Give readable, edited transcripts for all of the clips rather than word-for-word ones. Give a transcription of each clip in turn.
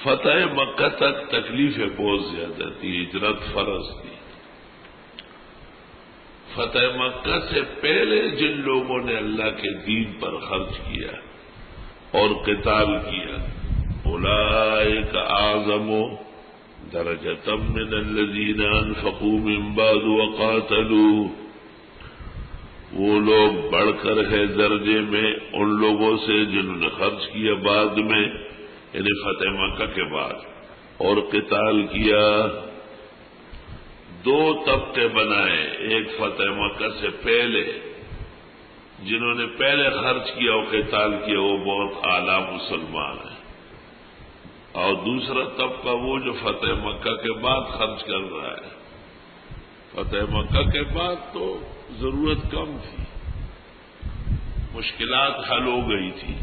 فتح مکہ تک تکلیفیں بہت زیادہ تھی، ہجرت فرض تھی۔ فتح مکہ سے پہلے جن لوگوں نے اللہ کے دین پر خرچ کیا اور قتال کیا، اولئک اعظم درجۃ من الذین انفقوا من بعد وقاتلوا، وہ لوگ بڑھ کر ہے درجے میں ان لوگوں سے جنہوں نے خرچ کیا بعد میں، یعنی فتح مکہ کے بعد، اور قتال کیا۔ دو طبقے بنائے، ایک فتح مکہ سے پہلے جنہوں نے پہلے خرچ کیا اور قتال کیا، وہ بہت اعلیٰ مسلمان ہیں، اور دوسرا طبقہ وہ جو فتح مکہ کے بعد خرچ کر رہا ہے۔ فتح مکہ کے بعد تو ضرورت کم تھی، مشکلات حل ہو گئی تھی۔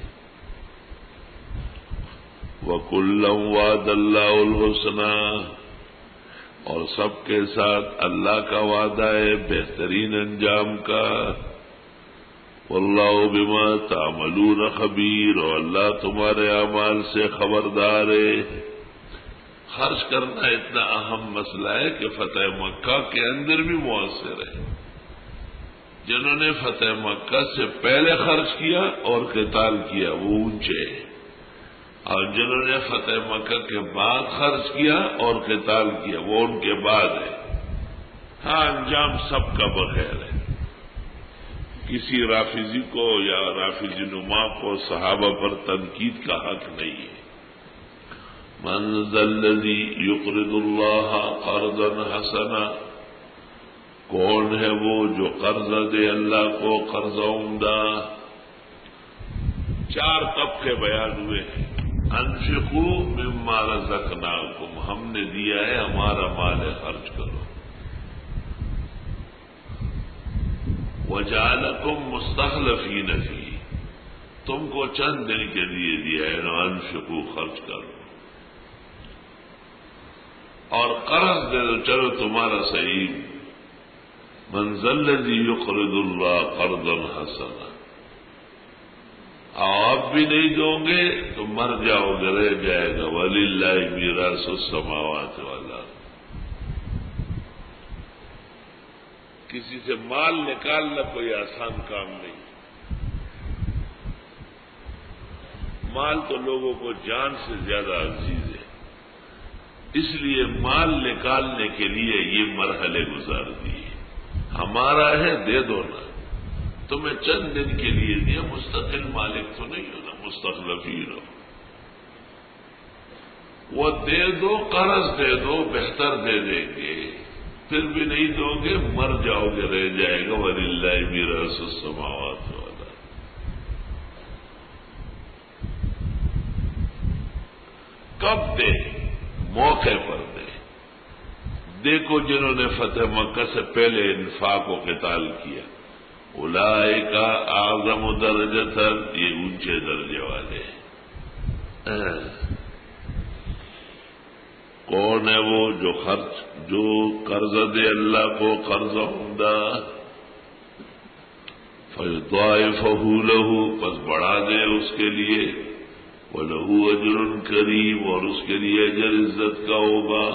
وَكُلًّا وَعَدَ اللَّهُ الْحُسْنَىٰ، اور سب کے ساتھ اللہ کا وعدہ ہے بہترین انجام کا۔ وَاللَّهُ بِمَا تَعْمَلُونَ خَبِيرٌ، اور اللہ تمہارے اعمال سے خبردار ہے۔ خرچ کرنا اتنا اہم مسئلہ ہے کہ فتح مکہ کے اندر بھی مؤثر ہے۔ جنہوں نے فتح مکہ سے پہلے خرچ کیا اور قتال کیا وہ اونچے ہیں، اور جنہوں نے فتح مکہ کے بعد خرچ کیا اور قتال کیا وہ ان کے بعد ہے۔ ہاں، انجام سب کا بخیر ہے۔ کسی رافضی کو یا رافضی نما کو صحابہ پر تنقید کا حق نہیں ہے۔ من ذا الذی یقرض اللہ قرضا حسنا، کون ہے وہ جو قرض دے اللہ کو قرض عمدہ؟ چار طبقے بیان ہوئے ہیں۔ انفقوا مما رزقناکم، ہم نے دیا ہے ہمارا مال ہے، خرچ کرو۔ وجعلکم مستخلفین فیہ، تم کو چند دن کے لیے دیا ہے نا، انفقوا، خرچ کرو۔ اور قرض دے دو، چلو تمہارا صحیح۔ من ذا الذی یقرض اللہ قرضا حسنا، آپ بھی نہیں دو گے تو مر جاؤ گے، رہ جائے گا۔ وَلِلَّهِ مِيرَاثُ السَّمَاوَاتِ وَالْأَرْضِ، کسی سے مال نکالنا کوئی آسان کام نہیں۔ مال تو لوگوں کو جان سے زیادہ عزیز ہے، اس لیے مال نکالنے کے لیے یہ مرحلے گزار دیے۔ ہمارا ہے، دے دو نا، تمہیں چند دن کے لیے دیا، مستقل مالک تو نہیں ہونا، مستخلفین ہو۔ وہ دے دو، قرض دے دو، بہتر دے دیں گے، پھر بھی نہیں دو گے مر جاؤ گے، رہ جائے گا۔ وَلِلَّهِ مِيرَاثُ السَّمَاوَاتِ وَالْأَرْضِ، کب دے؟ موقع پر دے۔ دیکھو جنہوں نے فتح مکہ سے پہلے انفاق و قتال کیا، اولئک اعظم درجۃ، یہ اونچے درجے والے ہیں۔ کون ہے وہ جو قرض دے اللہ کو قرض عمدہ، فیضاعفہ لہ، پس بڑھا دے اس کے لیے، وَلَهُ أَجْرٌ كَرِيمٌ، اور اس کے لیے اجر عزت کا ہوگا۔